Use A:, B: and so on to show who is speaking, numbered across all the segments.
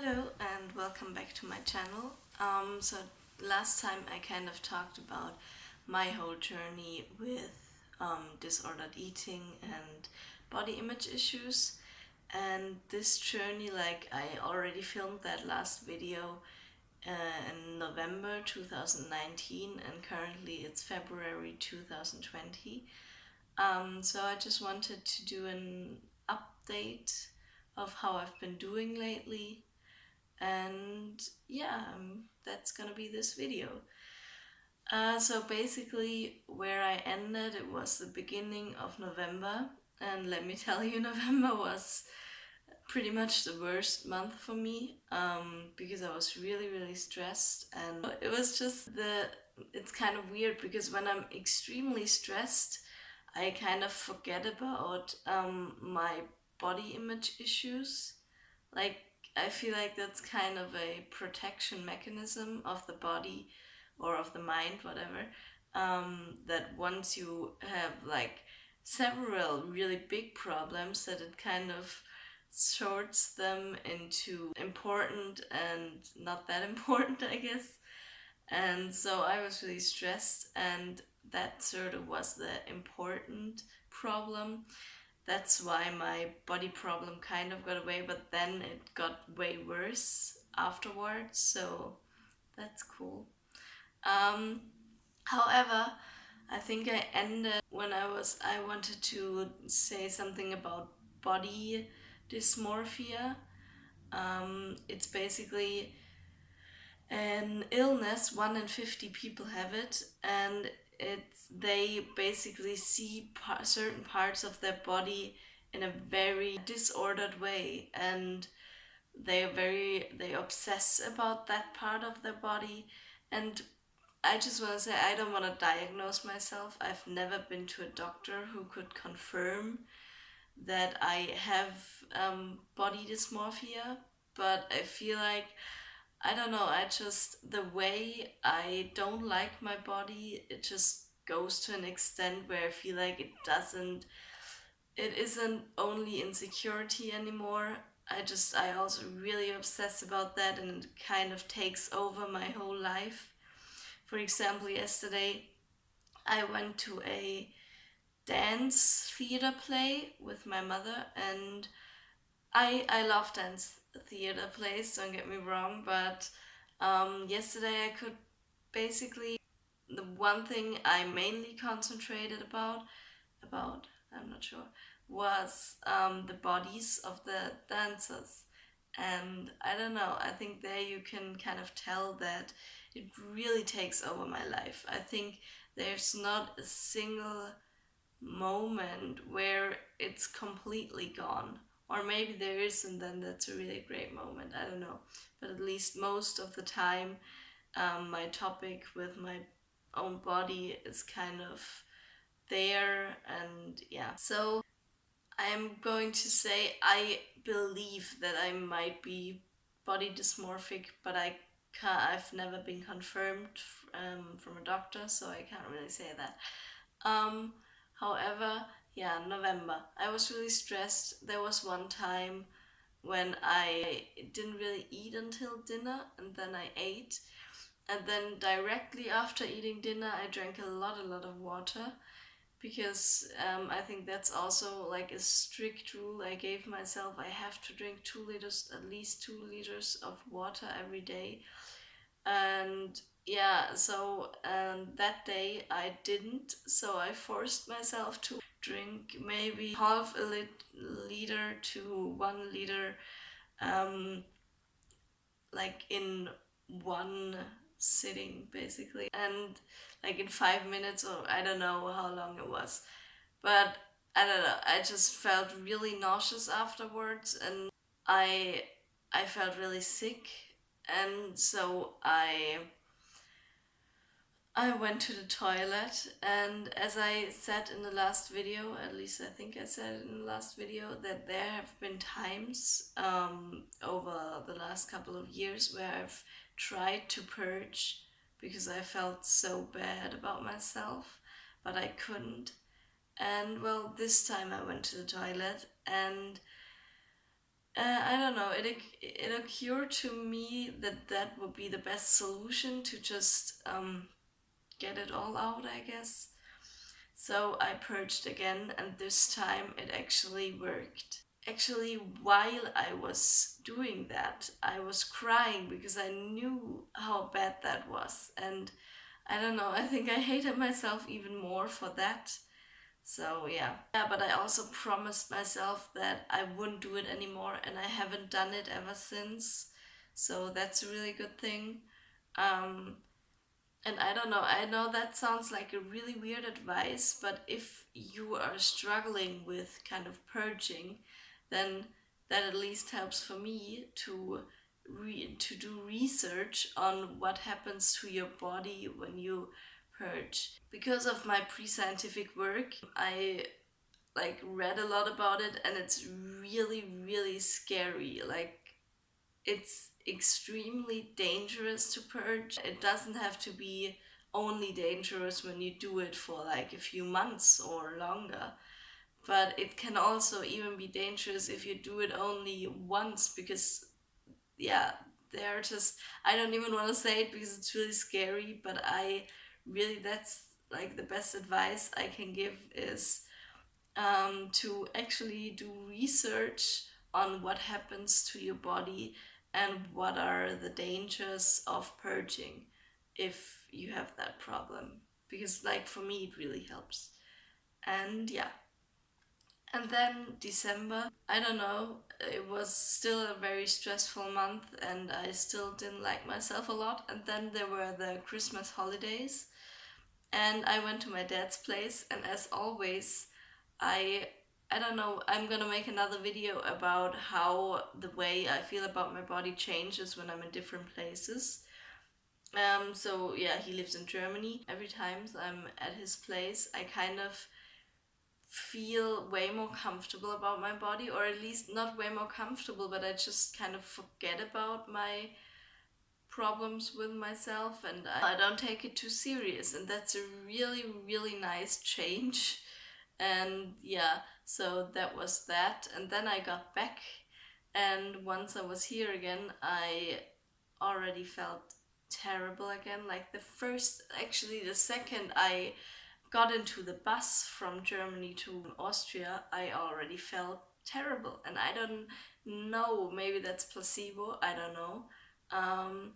A: Hello and welcome back to my channel. So last time I kind of talked about my whole journey with disordered eating and body image issues, and this journey, like, I already filmed that last video in November 2019 and currently it's February 2020. So I just wanted to do an update of how I've been doing lately, and yeah, that's gonna be this video. So basically where I ended, it was the beginning of November, and let me tell you, November was pretty much the worst month for me, because I was really stressed, and it was just it's kind of weird because when I'm extremely stressed I kind of forget about my body image issues. Like, I feel like that's kind of a protection mechanism of the body or of the mind, whatever. That once you have like several really big problems, that it kind of sorts them into important and not that important, I guess. And so I was really stressed, and that sort of was the important problem. That's why my body problem kind of got away, but then it got way worse afterwards, so that's cool. Um, However, I think I ended when I wanted to say something about body dysmorphia. It's basically an illness. 1 in 50 people have it, and they basically see certain parts of their body in a very disordered way, and they obsess about that part of their body. And I just want to say, I don't want to diagnose myself. I've never been to a doctor who could confirm that I have body dysmorphia, but I feel like, I don't know, the way I don't like my body, it just goes to an extent where I feel like it isn't only insecurity anymore. I also really obsess about that, and it kind of takes over my whole life. For example, yesterday I went to a dance theater play with my mother, and I love dance theater plays, don't get me wrong, but yesterday I could basically, the one thing I mainly concentrated about, I'm not sure, was the bodies of the dancers. And I don't know, I think there you can kind of tell that it really takes over my life. I think there's not a single moment where it's completely gone. Or maybe there is, and then that's a really great moment. I don't know. But at least most of the time, my topic with my own body is kind of there, and yeah. So I'm going to say I believe that I might be body dysmorphic, but I've never been confirmed from a doctor, so I can't really say that. However, yeah, November. I was really stressed. There was one time when I didn't really eat until dinner, and then I ate. And then directly after eating dinner, I drank a lot of water, because I think that's also like a strict rule I gave myself. I have to drink 2 liters, at least 2 liters of water every day. And yeah, so that day I didn't, so I forced myself to drink maybe half a liter to 1 liter, um, like in one sitting basically, and like in 5 minutes, or I don't know how long it was, but I don't know, I just felt really nauseous afterwards, and I I felt really sick, and so I went to the toilet, and as I said in the last video, at least I think I said in the last video, that there have been times over the last couple of years where I've tried to purge because I felt so bad about myself, but I couldn't. And well, this time I went to the toilet, and I don't know. It occurred to me that that would be the best solution to just get it all out, I guess. So I purged again, and this time it actually worked. Actually, while I was doing that, I was crying because I knew how bad that was. And I don't know, I think I hated myself even more for that. So yeah. Yeah, but I also promised myself that I wouldn't do it anymore, and I haven't done it ever since. So that's a really good thing. Um, and I don't know, I know that sounds like a really weird advice, but if you are struggling with kind of purging, then that at least helps for me to to do research on what happens to your body when you purge. Because of my pre-scientific work, I like read a lot about it, and it's really really scary. Like, it's extremely dangerous to purge. It doesn't have to be only dangerous when you do it for like a few months or longer, but it can also even be dangerous if you do it only once, because yeah, they're just, I don't even want to say it because it's really scary, but I really, that's like the best advice I can give is to actually do research on what happens to your body and what are the dangers of purging if you have that problem. Because, like, for me, it really helps. And yeah. And then December, I don't know, it was still a very stressful month and I still didn't like myself a lot. And then there were the Christmas holidays, and I went to my dad's place, and as always, I I don't know, I'm gonna make another video about how the way I feel about my body changes when I'm in different places. So yeah, he lives in Germany. Every time I'm at his place, I kind of feel way more comfortable about my body, or at least not way more comfortable, but I just kind of forget about my problems with myself, and I don't take it too serious, and that's a really really nice change. And yeah, so that was that, and then I got back, and once I was here again, I already felt terrible again. Like the first, actually the second I got into the bus from Germany to Austria, I already felt terrible, and I don't know, maybe that's placebo, I don't know. um,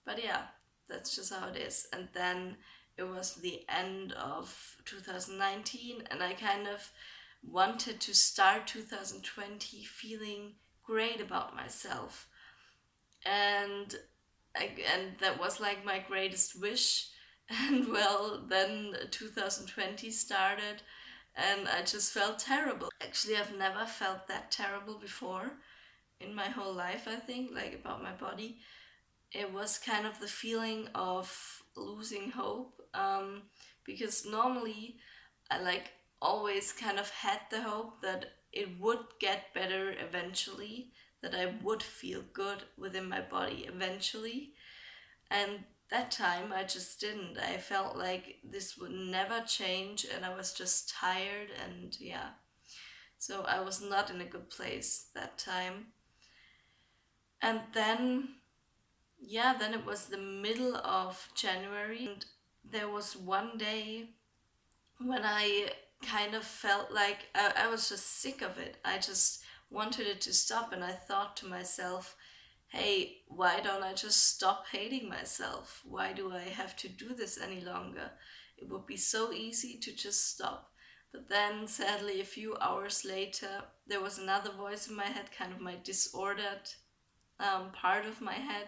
A: but yeah, that's just how it is. And then it was the end of 2019, and I kind of wanted to start 2020 feeling great about myself. And and that was like my greatest wish. And well, then 2020 started, and I just felt terrible. Actually, I've never felt that terrible before in my whole life, I think, like about my body. It was kind of the feeling of losing hope, because normally I like always kind of had the hope that it would get better eventually, that I would feel good within my body eventually. And that time I just didn't. I felt like this would never change, and I was just tired, and yeah. So I was not in a good place that time. And then yeah, then it was the middle of January, and there was one day when I kind of felt like I was just sick of it. I just wanted it to stop, and I thought to myself, hey, why don't I just stop hating myself? Why do I have to do this any longer? It would be so easy to just stop. But then, sadly, a few hours later, there was another voice in my head, kind of my disordered part of my head,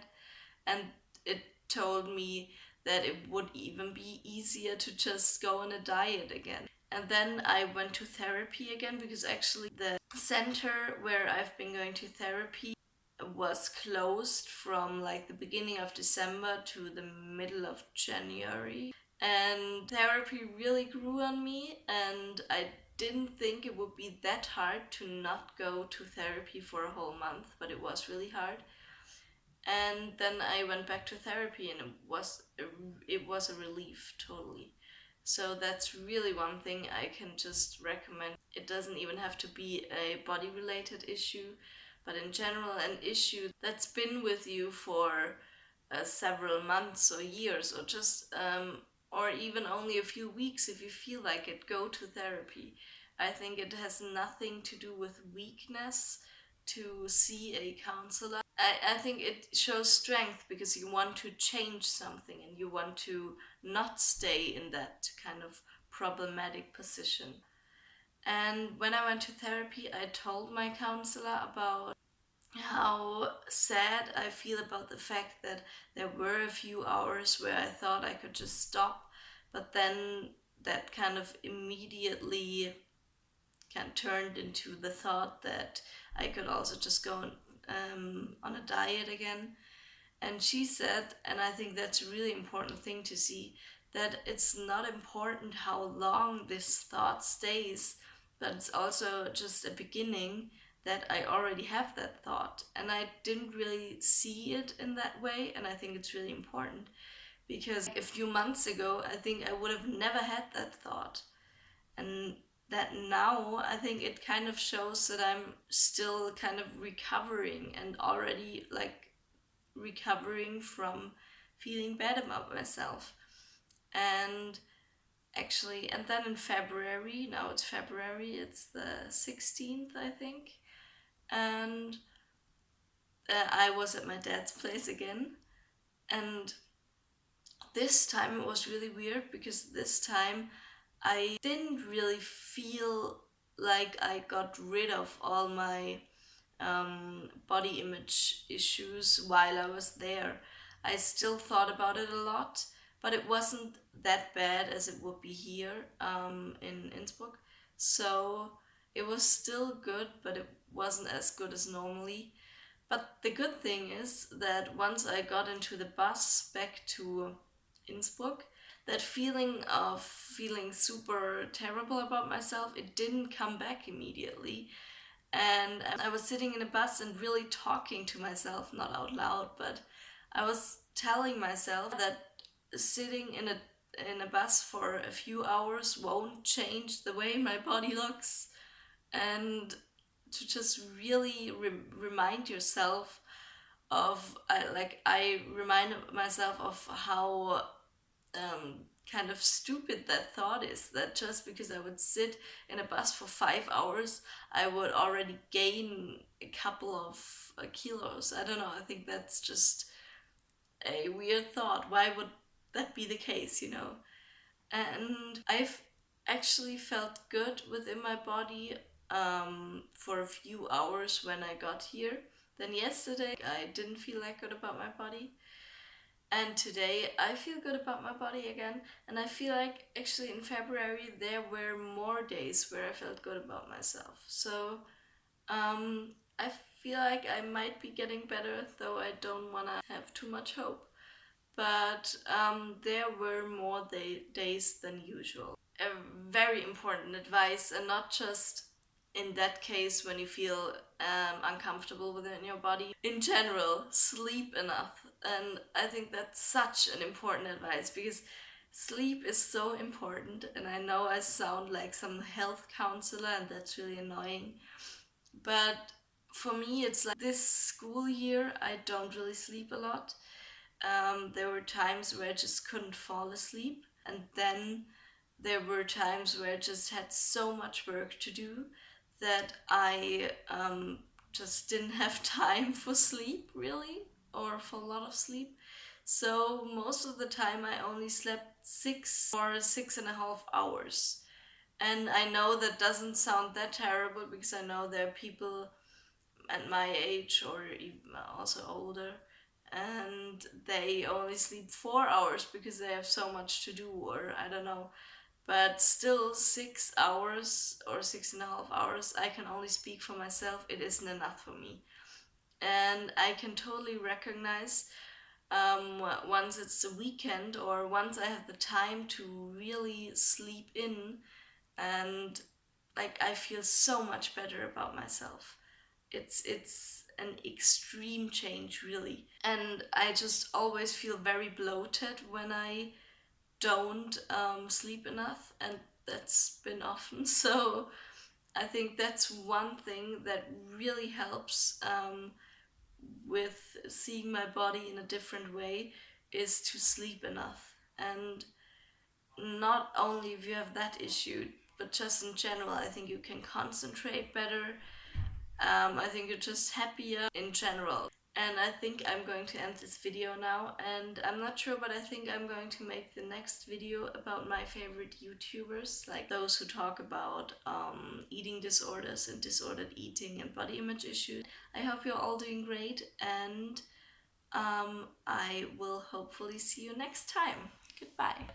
A: and it told me that it would even be easier to just go on a diet again. And then I went to therapy again, because actually the center where I've been going to therapy was closed from like the beginning of December to the middle of January. And therapy really grew on me, and I didn't think it would be that hard to not go to therapy for a whole month, but it was really hard. And then I went back to therapy, and it was a relief, totally. So that's really one thing I can just recommend. It doesn't even have to be a body related issue, but in general, an issue that's been with you for several months or years, or just or even only a few weeks, if you feel like it, go to therapy. I think it has nothing to do with weakness to see a counselor. I think it shows strength because you want to change something and you want to not stay in that kind of problematic position. And when I went to therapy, I told my counselor about how sad I feel about the fact that there were a few hours where I thought I could just stop, but then that kind of immediately kind of turned into the thought that I could also just go on a diet again. And she said, and I think that's a really important thing to see, that it's not important how long this thought stays, but it's also just a beginning that I already have that thought. And I didn't really see it in that way, and I think it's really important because a few months ago, I think I would have never had that thought. And that now, I think it kind of shows that I'm still kind of recovering and already like recovering from feeling bad about myself. And actually, and then in February, now it's February, it's the 16th, I think, and I was at my dad's place again. And this time it was really weird because this time I didn't really feel like I got rid of all my body image issues while I was there. I still thought about it a lot, but it wasn't that bad as it would be here in Innsbruck. So it was still good, but it wasn't as good as normally. But the good thing is that once I got into the bus back to Innsbruck, that feeling of feeling super terrible about myself, it didn't come back immediately. And I was sitting in a bus and really talking to myself, not out loud, but I was telling myself that sitting in a bus for a few hours won't change the way my body looks, and to just really remind yourself of I remind myself of how kind of stupid that thought is, that just because I would sit in a bus for 5 hours, I would already gain a couple of kilos. I don't know, I think that's just a weird thought. Why would that be the case, you know? And I've actually felt good within my body for a few hours when I got here. Then yesterday I didn't feel that good about my body. And today I feel good about my body again. And I feel like actually in February there were more days where I felt good about myself. So I feel like I might be getting better, though I don't want to have too much hope. But there were more days than usual. A very important advice, and not just in that case when you feel uncomfortable within your body. In general, sleep enough. And I think that's such an important advice because sleep is so important. And I know I sound like some health counselor, and that's really annoying. But for me, it's like this school year, I don't really sleep a lot. There were times where I just couldn't fall asleep, and then there were times where I just had so much work to do that I just didn't have time for sleep, really, or for a lot of sleep. So most of the time I only slept 6 or 6.5 hours. And I know that doesn't sound that terrible because I know there are people at my age or even also older, and they only sleep 4 hours because they have so much to do, or I don't know. But still, 6 hours or 6.5 hours, I can only speak for myself, it isn't enough for me. And I can totally recognize once it's the weekend or once I have the time to really sleep in, and like I feel so much better about myself. It's an extreme change, really. And I just always feel very bloated when I don't sleep enough, and that's been often. So I think that's one thing that really helps with seeing my body in a different way, is to sleep enough. And not only if you have that issue, but just in general, I think you can concentrate better. I think you're just happier in general. And I think I'm going to end this video now, and I'm not sure, but I think I'm going to make the next video about my favorite YouTubers, like those who talk about eating disorders and disordered eating and body image issues. I hope you're all doing great, and I will hopefully see you next time. Goodbye.